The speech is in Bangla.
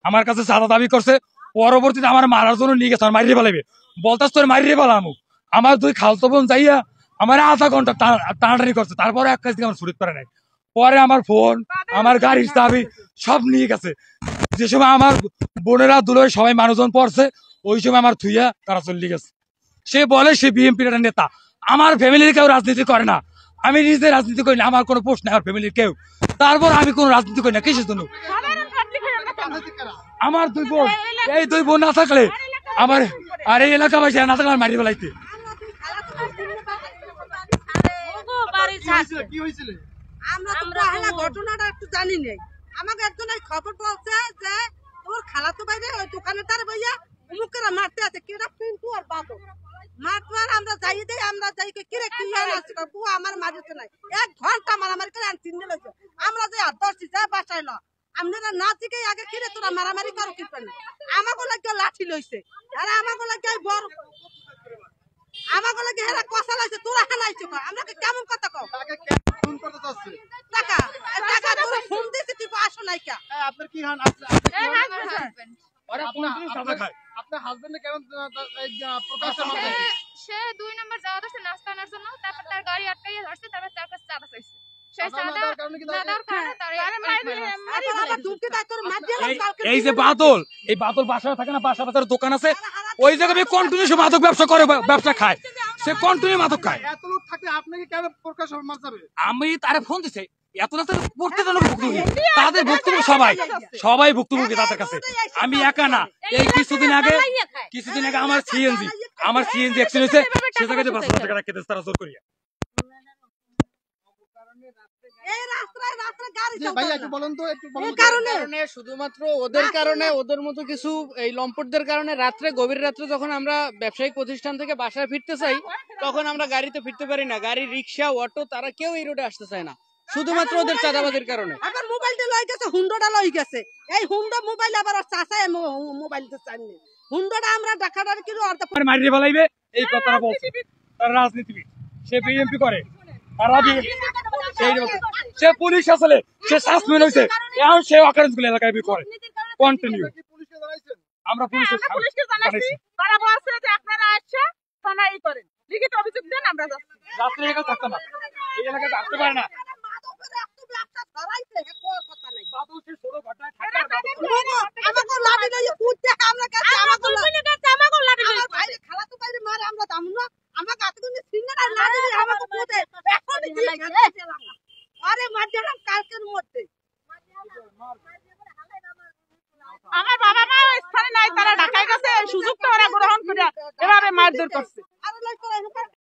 আমার কাছে চাঁদা দাবি করছে, পরবর্তীতে আমার মারার জন্য নিয়ে গেছে, মারিয়ে ফেলাইবে, বলতাস তোর মারিয়ে ফেলামু। আমার দুই খালতো বোন যাইয়া আমার আধা ঘন্টা টানাটানি করছে, তারপরে এক কাজ থেকে আমার ছুটি করে নাই। পরে আমার ফোন, আমার গাড়ির চাবি সব নিয়ে গেছে। যে সময় আমার বোনেরা দুলোয় সবাই মানুষজন পড়ছে, ওই সময় আমার থুইয়া তারা চলে গেছে। সে বলে সে বিএনপির একটা নেতা। আমার ফ্যামিলির কেউ রাজনীতি করে না, আমি নিজে রাজনীতি করি না, আমার কোনো পোস্ট নাই আমার ফ্যামিলির কেউ, তারপর আমি কোনো রাজনীতি করি না। কিসের জন্য? আমার দুই বোন, এই দুই বোন না থাকলে আমার আর এই এলাকাবাসী না থাকলে আমার মারি ফেলাইতে। ঘটনাটা একটু জানি নেই, আমাকে একজন খবর বলছে যে তোর খালাতো বাইরে ওই দোকানে তার ভাইয়া অমুকেরা মারতে আছে, কেটা পিন্টু আর বাবু মারবার আমরা যাই দেই, আমরা যাই কিরে কি আছে বুয়া আমার মারিতে নাই, 1 ঘন্টা মারামারি করে চিনে লইছে। আমরা যে আদর্শি যা বাসাইল আপনারা না থেকে আগে কিরে তোরা মারামারি করো কি পারে, আমাকে লাগে লাঠি লইছে, আর আমাকে লাগে বড় আমাকে লাগে হেরা কষা লাইছে, তোরা হানাইছে, আমরা কেমন কথা কও টাকা টাকা তোরা ফোন দিছি তুই আসো নাই কা আপনার কি হান আপনার হাজবেন্ড কেমন প্রকাশ সে 2 নম্বর যাওয়া দছে নাস্তা আনার জন্য, তারপর তার গাড়ি আটকাইয়া ধরছে, তারপর তার কাছে চাঁদা চাইছে। এই যে বাদল, এই বাদল বাসায় থাকে না, বাসা বাজার দোকান আছে, ওই জায়গায় কন্টিনিউ সে মাদক ব্যবসা করে, ব্যবসা খায়, সে কন্টিনিউ মাদক খায়। এত লোক থাকলে আপনাকে কেন প্রকাশ মারবে? আমি তারে ফোন দিছি, এত রাতে প্রত্যেকজন ভুক্তভোগী, তাদের ভুক্তভোগী সবাই ভুক্তভোগী তাদের কাছে, আমি একা না। এই কিছুদিন আগে আমার সিএনজি অ্যাক্সিডেন্ট হয়েছে, সে জায়গায় 5,000 টাকা রাখতে তারা জোর করিয়া। শুধুমাত্র ওদের কারণে, ওদের মতো কিছু এই লম্পটদের কারণে রাত্রে, গভীর রাত্রে যখন আমরা ব্যবসায়িক প্রতিষ্ঠান থেকে বাসায় ফিরতে চাই, তখন আমরা গাড়িতে ফিরতে পারি না। গাড়ি, রিক্সা, অটো, তারা কেউ এই রোডে আসতে চায় না, শুধুমাত্র ওদের চাঁদাবাজির কারণে। আবার মোবাইলটা লই গেছে, হুন্ডাটা লই গেছে, এই হুন্ডা মোবাইল আবার চাচায় মোবাইল তো চাইনি, হুন্ডাটা আমরা ডাকাডার কি অর্ধ মারিয়ে ফেলাইবে এই কথাটা বলছে। তার রাজনীতিবিদ, সে বিএনপি করে, সে পুলিশ আসলে, সে সাসপেন্ড হয়েছে, এখন সে অকারেন্স গুলো এলাকায় করে কন্টিনিউ। আমরা পুলিশকে জানাইছি, তারা বলছে যে আপনারা আসছে থানায় করেন, লিখিত অভিযোগ দেন, আমরা যাচ্ছি। রাত্রে এলাকা থাকতে না, এই এলাকায় থাকতে পারে না। আমার বাবা মা স্থানে নাই, তারা ঢাকায় গেছে, সুযোগটা ওরা গ্রহণ করে এভাবে মারধর করছে।